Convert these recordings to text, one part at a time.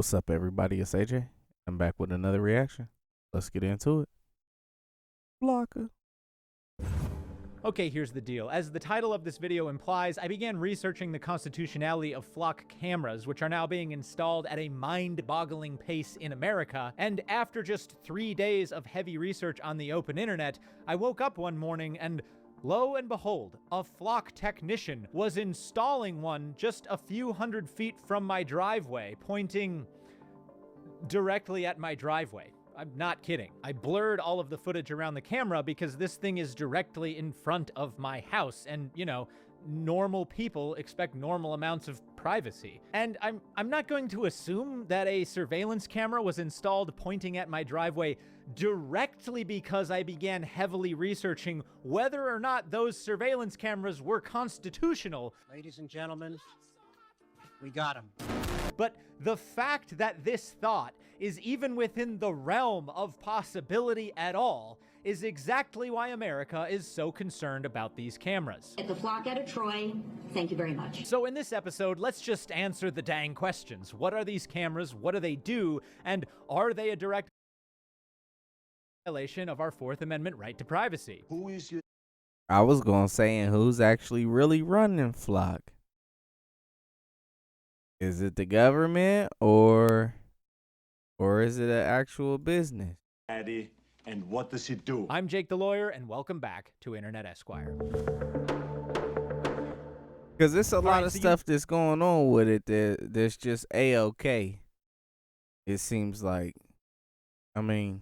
What's up, everybody? It's AJ. I'm back with another reaction. Let's get into it. Blocker. Okay, here's the deal. As the title of this video implies, I began researching the constitutionality of flock cameras, which are now being installed at a mind-boggling pace in America. And after just 3 days of heavy research on the open internet, I woke up one morning and lo and behold, a flock technician was installing one just a few hundred feet from my driveway, pointing directly at my driveway. I'm not kidding. I blurred all of the footage around the camera because this thing is directly in front of my house, and, you know, normal people expect normal amounts of privacy. And I'm not going to assume that a surveillance camera was installed pointing at my driveway directly because I began heavily researching whether or not those surveillance cameras were constitutional. Ladies and gentlemen, we got him. But the fact that this thought is even within the realm of possibility at all is exactly why America is so concerned about these cameras. At the flock out of Troy, thank you very much. So in this episode, let's just answer the dang questions. What are these cameras? What do they do? And are they a direct violation of our Fourth Amendment right to privacy? Who is your... I was going to say, and who's actually really running Flock? Is it the government or is it an actual business? daddy, and what does he do? I'm Jake the Lawyer, and welcome back to Internet Esquire. Because there's a lot right, of so stuff that's going on with it that's just A-OK. It seems like. I mean,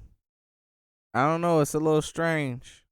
I don't know. It's a little strange.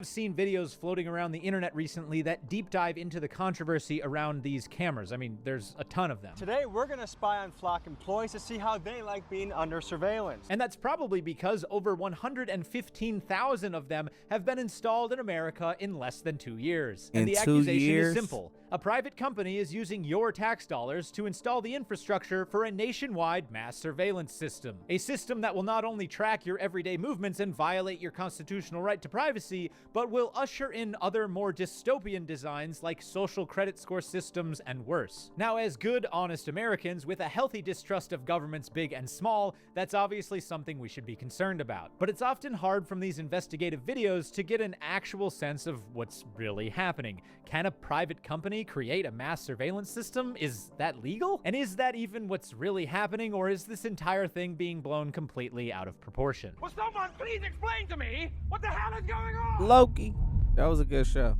I've seen videos floating around the internet recently that deep dive into the controversy around these cameras. I mean, there's a ton of them. Today, we're going to spy on flock employees to see how they like being under surveillance. And that's probably because over 115,000 of them have been installed in America in less than 2 years. And In the 2 accusation years? is simple. A private company is using your tax dollars to install the infrastructure for a nationwide mass surveillance system. A system that will not only track your everyday movements and violate your constitutional right to privacy, but will usher in other more dystopian designs like social credit score systems and worse. Now, as good, honest Americans with a healthy distrust of governments big and small, that's obviously something we should be concerned about. But it's often hard from these investigative videos to get an actual sense of what's really happening. Can a private company create a mass surveillance system? Is that legal? And is that even what's really happening, or is this entire thing being blown completely out of proportion? Will someone please explain to me what the hell is going on? Loki. That was a good show.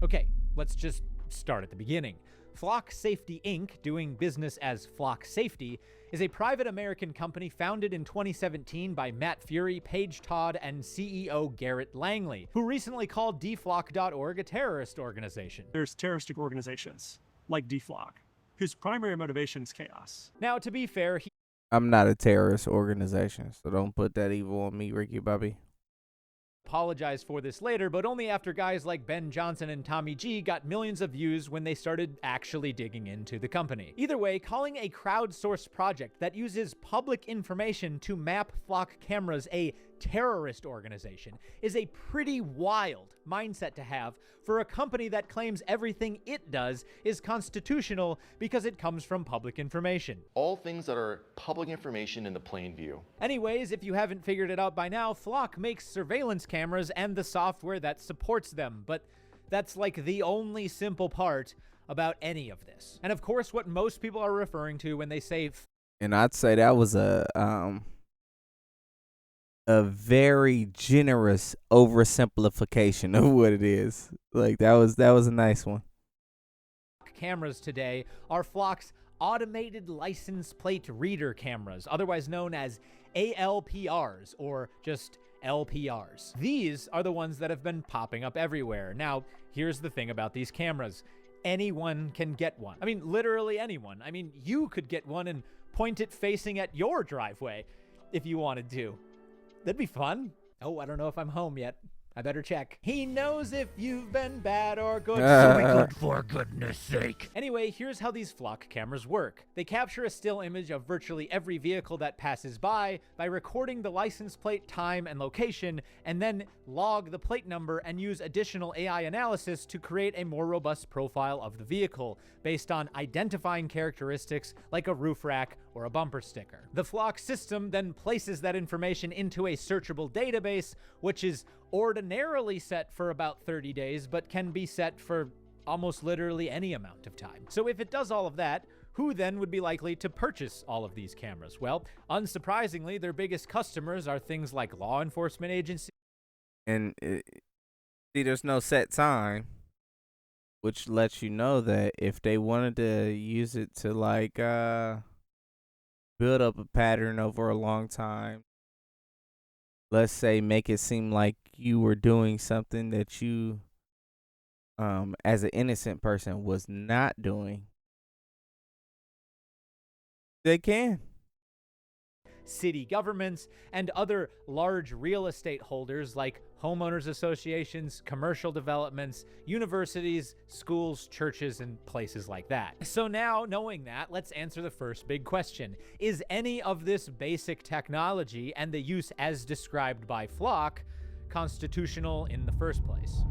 Okay, let's just start at the beginning. Flock Safety Inc., doing business as Flock Safety, is a private American company founded in 2017 by Matt Fury, Paige Todd, and CEO Garrett Langley, who recently called deflock.org a terrorist organization. There's terroristic organizations like DFLOC, whose primary motivation is chaos. Now, to be fair, he I'm not a terrorist organization, so don't put that evil on me, Ricky Bobby. apologized for this later, but only after guys like Ben Johnson and Tommy G got millions of views when they started actually digging into the company. Either way, calling a crowdsourced project that uses public information to map flock cameras a terrorist organization is a pretty wild mindset to have for a company that claims everything it does is constitutional because it comes from public information. All things that are public information in the plain view. Anyways, if you haven't figured it out by now, Flock makes surveillance cameras and the software that supports them, but that's like the only simple part about any of this. And of course, what most people are referring to when they say And I'd say that was a very generous oversimplification of what it is. Like that was a nice one. cameras today are Flock's automated license plate reader cameras, otherwise known as ALPRs or just LPRs. These are the ones that have been popping up everywhere. Now, here's the thing about these cameras. Anyone can get one. I mean, literally anyone. I mean, you could get one and point it facing at your driveway if you wanted to. That'd be fun. Oh, I don't know if I'm home yet. I better check. He knows if you've been bad or good. So we good for goodness sake. Anyway, here's how these flock cameras work. They capture a still image of virtually every vehicle that passes by recording the license plate, time, and location, and then log the plate number and use additional AI analysis to create a more robust profile of the vehicle based on identifying characteristics like a roof rack or a bumper sticker. The flock system then places that information into a searchable database, which is ordinarily set for about 30 days, but can be set for almost literally any amount of time. So if it does all of that, who then would be likely to purchase all of these cameras? Well, unsurprisingly, their biggest customers are things like law enforcement agencies. And see, there's no set time, which lets you know that if they wanted to use it to like build up a pattern over a long time, let's say make it seem like you were doing something that you as an innocent person was not doing, they can. City governments, and other large real estate holders like homeowners associations, commercial developments, universities, schools, churches, and places like that. So now, knowing that, let's answer the first big question. Is any of this basic technology and the use as described by Flock constitutional in the first place?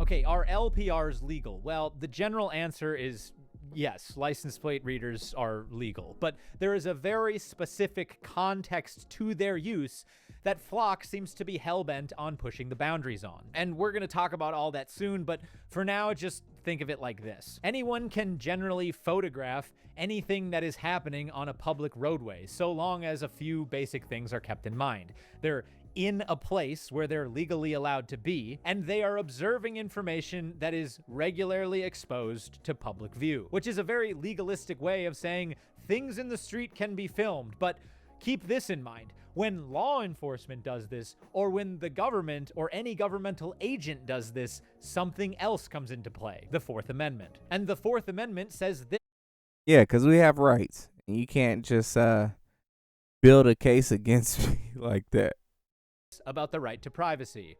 Okay, are LPRs legal? Well, the general answer is yes, license plate readers are legal, but there is a very specific context to their use that Flock seems to be hell-bent on pushing the boundaries on. And we're going to talk about all that soon, but for now, just think of it like this. Anyone can generally photograph anything that is happening on a public roadway, so long as a few basic things are kept in mind. They're in a place where they're legally allowed to be, and they are observing information that is regularly exposed to public view, which is a very legalistic way of saying things in the street can be filmed. But keep this in mind. When law enforcement does this, or when the government or any governmental agent does this, something else comes into play, the Fourth Amendment. And the Fourth Amendment says this. Yeah, because we have rights. And you can't just build a case against me like that. About the right to privacy.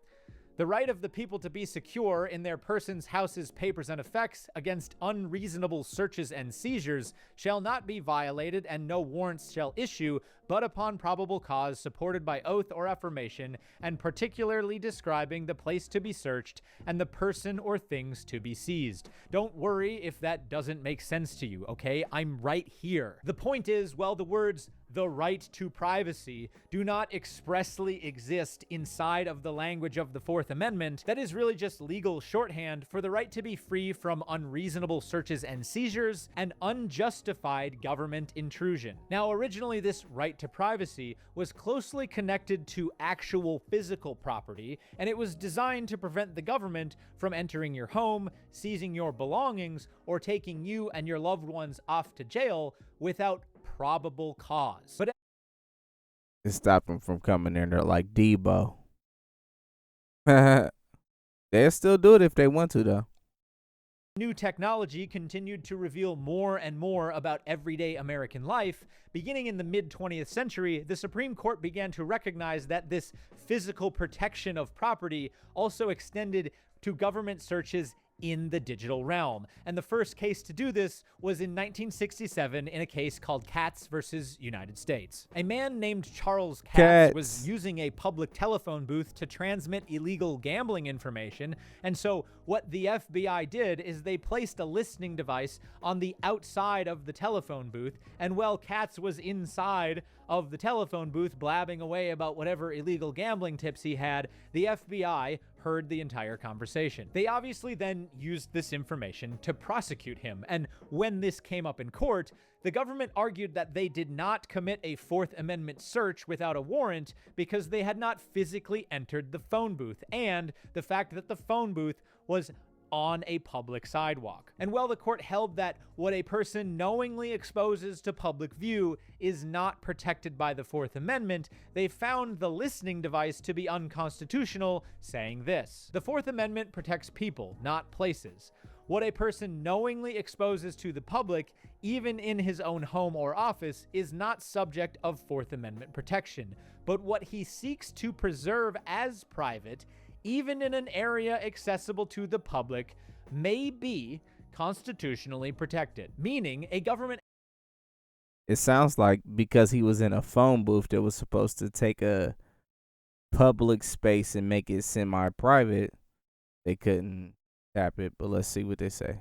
The right of the people to be secure in their persons, houses, papers, and effects against unreasonable searches and seizures shall not be violated, and no warrants shall issue, but upon probable cause supported by oath or affirmation, and particularly describing the place to be searched and the person or things to be seized. Don't worry if that doesn't make sense to you, okay? I'm right here. The point is, well, the words "the right to privacy" do not expressly exist inside of the language of the Fourth Amendment. That is really just legal shorthand for the right to be free from unreasonable searches and seizures and unjustified government intrusion. Now, originally, this right to privacy was closely connected to actual physical property, and it was designed to prevent the government from entering your home, seizing your belongings, or taking you and your loved ones off to jail without probable cause. But It stopped them from coming in there like Debo. They'll still do it if they want to, though. new technology continued to reveal more and more about everyday American life. Beginning in the mid-20th century, the Supreme Court began to recognize that this physical protection of property also extended to government searches in the digital realm. And the first case to do this was in 1967 in a case called Katz versus United States. A man named Charles Katz was using a public telephone booth to transmit illegal gambling information. And so what the FBI did is they placed a listening device on the outside of the telephone booth. And while Katz was inside of the telephone booth blabbing away about whatever illegal gambling tips he had, the FBI heard the entire conversation. They obviously then used this information to prosecute him, and when this came up in court, the government argued that they did not commit a Fourth Amendment search without a warrant because they had not physically entered the phone booth, and the fact that the phone booth was on a public sidewalk. And while the court held that what a person knowingly exposes to public view is not protected by the Fourth Amendment, they found the listening device to be unconstitutional, saying this: the Fourth Amendment protects people, not places. What a person knowingly exposes to the public even in his own home or office, is not subject of Fourth Amendment protection. But what he seeks to preserve as private, even in an area accessible to the public, may be constitutionally protected, meaning a government. It sounds like because he was in a phone booth that was supposed to take a public space and make it semi-private, they couldn't tap it. But let's see what they say.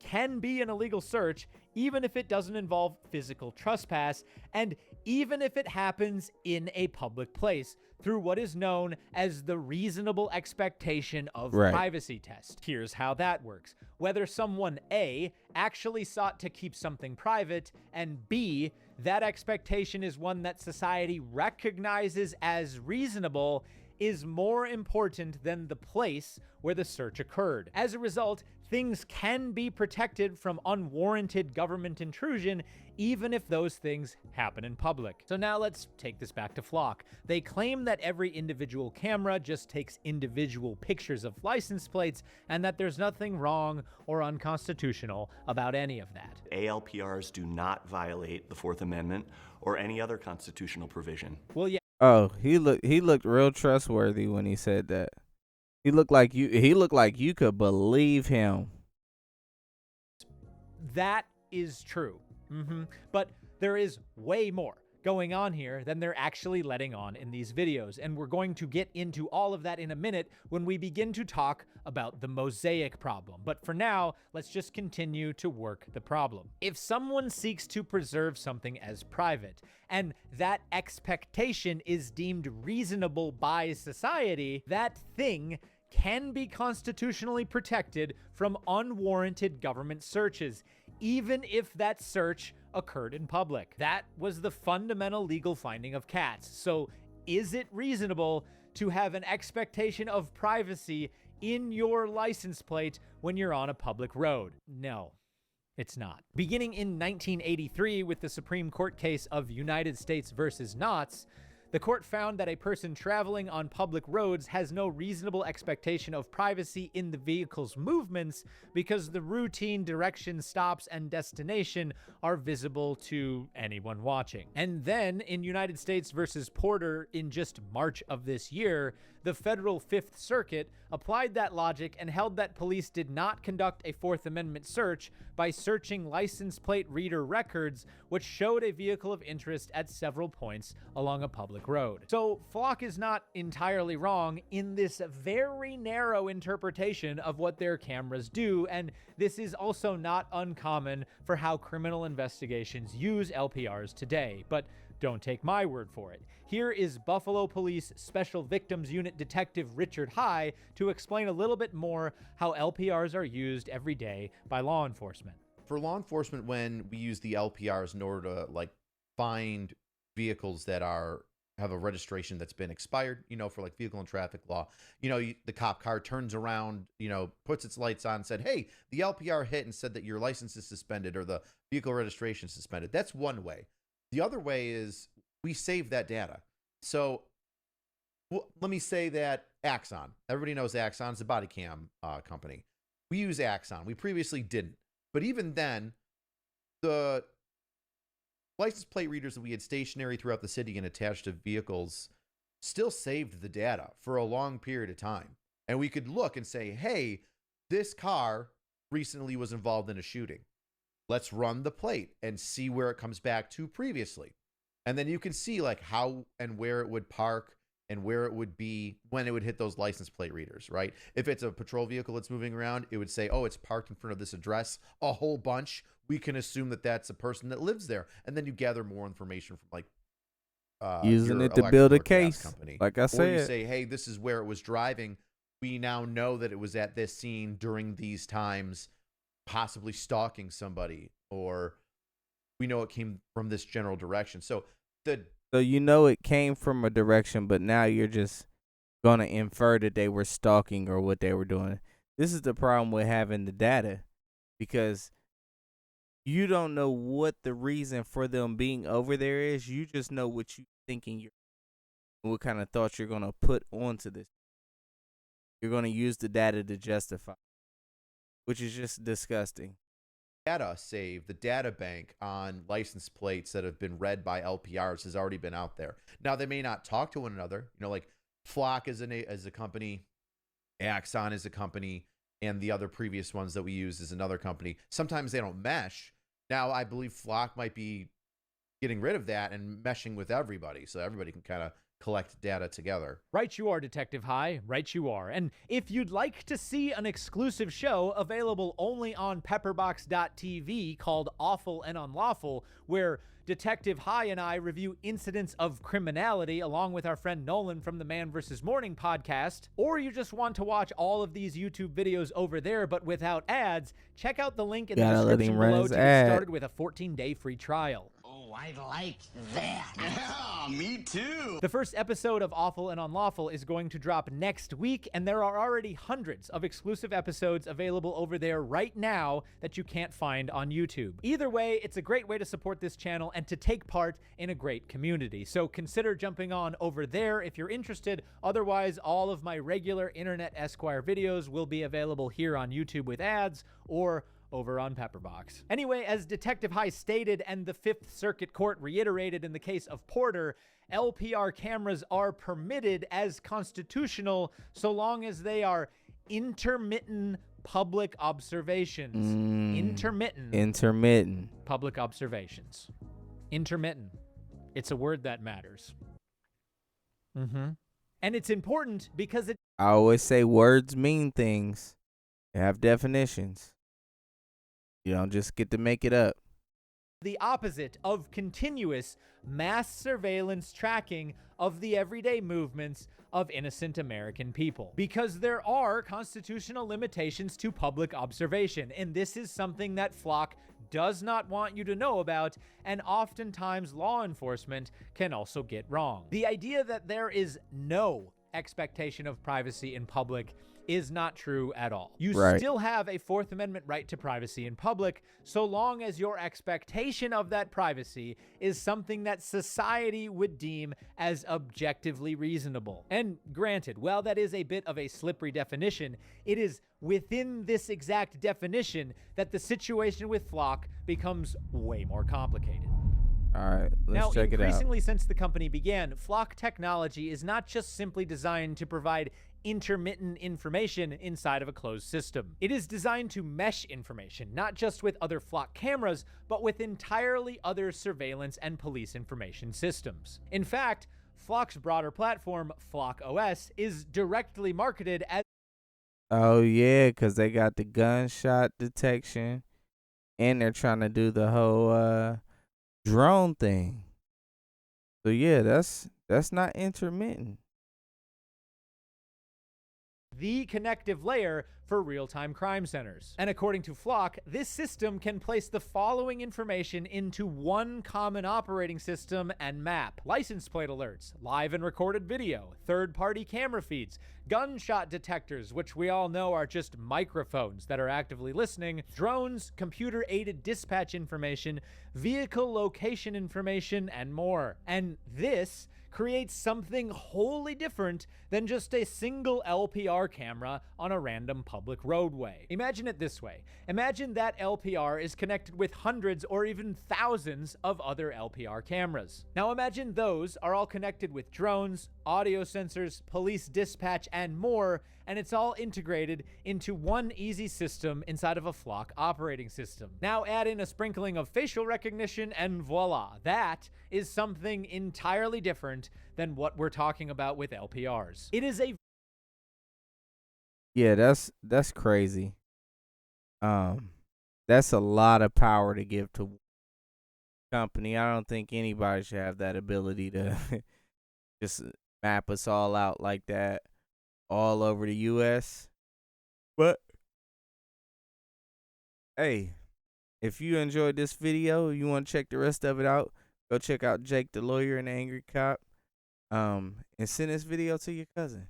Can be an illegal search even if it doesn't involve physical trespass, and even if it happens in a public place through what is known as the reasonable expectation of privacy test. Here's how that works. Whether someone A actually sought to keep something private, and B, that expectation is one that society recognizes as reasonable, is more important than the place where the search occurred. As a result, things can be protected from unwarranted government intrusion, even if those things happen in public. So now let's take this back to Flock. They claim that every individual camera just takes individual pictures of license plates, and that there's nothing wrong or unconstitutional about any of that. ALPRs do not violate the Fourth Amendment or any other constitutional provision. Well, yeah. Oh, he looked real trustworthy when he said that. He looked like you could believe him. That is true. But there is way more going on here than they're actually letting on in these videos, and we're going to get into all of that in a minute when we begin to talk about the mosaic problem. But for now, let's just continue to work the problem. If someone seeks to preserve something as private, and that expectation is deemed reasonable by society, that thing can be constitutionally protected from unwarranted government searches, even if that search occurred in public. That was the fundamental legal finding of Katz. So is it reasonable to have an expectation of privacy in your license plate when you're on a public road? No, it's not. Beginning in 1983 with the Supreme Court case of United States versus Knotts, the court found that a person traveling on public roads has no reasonable expectation of privacy in the vehicle's movements because the routine direction, stops, and destination are visible to anyone watching. And then in United States versus Porter in just March of this year, the federal Fifth Circuit applied that logic and held that police did not conduct a Fourth Amendment search by searching license plate reader records, which showed a vehicle of interest at several points along a public road. So Flock is not entirely wrong in this very narrow interpretation of what their cameras do, and this is also not uncommon for how criminal investigations use LPRs today. But don't take my word for it. Here is Buffalo Police Special Victims Unit Detective Richard High to explain a little bit more how LPRs are used every day by law enforcement. For law enforcement, when we use the LPRs in order to find vehicles that have a registration that's been expired, for vehicle and traffic law, the cop car turns around, puts its lights on, said, hey, the LPR hit and said that your license is suspended or the vehicle registration is suspended. That's one way. The other way is we save that data. So let me say that Axon, everybody knows Axon is a body cam company. We use Axon. We previously didn't. But even then, the license plate readers that we had stationary throughout the city and attached to vehicles still saved the data for a long period of time. And we could look and say, hey, this car recently was involved in a shooting. Let's run the plate and see where it comes back to previously. And then you can see how and where it would park and where it would be when it would hit those license plate readers, right? If it's a patrol vehicle that's moving around, it would say, oh, it's parked in front of this address, a whole bunch. We can assume that that's a person that lives there. And then you gather more information from using your it to build a electric or gas case. company. Like I Or said, you say, hey, this is where it was driving. We now know that it was at this scene during these times, possibly stalking somebody, or we know it came from this general direction. So it came from a direction, but now you're just gonna infer that they were stalking or what they were doing. This is the problem with having the data, because you don't know what the reason for them being over there is. You just know what you thinking what kind of thoughts you're gonna put onto this. You're gonna use the data to justify, which is just disgusting. data save, the data bank on license plates that have been read by LPRs has already been out there. Now, they may not talk to one another. You know, like Flock as a company, Axon is a company, and the other previous ones that we use is another company. Sometimes they don't mesh. Now, I believe Flock might be getting rid of that and meshing with everybody, so everybody can kind of collect data together. Right you are, Detective High. Right you are. And if you'd like to see an exclusive show available only on pepperbox.tv called Awful and Unlawful, where Detective High and I review incidents of criminality along with our friend Nolan from the Man vs. Morning podcast, or you just want to watch all of these YouTube videos over there but without ads, check out the link in the description below to get started with a 14-day free trial. Oh, I like that. Yeah, me too. The first episode of Awful and Unlawful is going to drop next week, and there are already hundreds of exclusive episodes available over there right now that you can't find on YouTube. Either way, it's a great way to support this channel and to take part in a great community. So consider jumping on over there if you're interested. Otherwise, all of my regular Internet Esquire videos will be available here on YouTube with ads or over on Pepperbox. Anyway, as Detective High stated and the Fifth Circuit Court reiterated in the case of Porter, LPR cameras are permitted as constitutional so long as they are intermittent public observations. Intermittent public observations. Intermittent. It's a word that matters. And it's important because I always say words mean things. They have definitions. You don't just get to make it up. The opposite of continuous mass surveillance tracking of the everyday movements of innocent American people. Because there are constitutional limitations to public observation, and this is something that Flock does not want you to know about, and oftentimes law enforcement can also get wrong. The idea that there is no expectation of privacy in public is not true at all. You still have a Fourth Amendment right to privacy in public, so long as your expectation of that privacy is something that society would deem as objectively reasonable. And granted, while that is a bit of a slippery definition, it is within this exact definition that the situation with Flock becomes way more complicated. All right, let's check it out. Now, increasingly since the company began, Flock technology is not just simply designed to provide intermittent information inside of a closed system. It is designed to mesh information, not just with other Flock cameras, but with entirely other surveillance and police information systems. In fact, Flock's broader platform, Flock OS, is directly marketed as... Oh, yeah, because they got the gunshot detection, and they're trying to do the whole drone thing. So, yeah, that's not intermittent. The connective layer for real-time crime centers. And according to Flock, this system can place the following information into one common operating system and map: license plate alerts, live and recorded video, third-party camera feeds, gunshot detectors, which we all know are just microphones that are actively listening, drones, computer-aided dispatch information, vehicle location information, and more. And this creates something wholly different than just a single LPR camera on a random public roadway. Imagine it this way. Imagine that LPR is connected with hundreds or even thousands of other LPR cameras. Now imagine those are all connected with drones, audio sensors, police dispatch, and more, and it's all integrated into one easy system inside of a Flock operating system. Now add in a sprinkling of facial recognition and voila, that is something entirely different than what we're talking about with LPRs. It is a... Yeah, that's crazy. That's a lot of power to give to company. I don't think anybody should have that ability to just map us all out like that all over the US. But hey, if you enjoyed this video, you want to check the rest of it out, go check out Jake the Lawyer and the Angry Cop. And send this video to your cousin.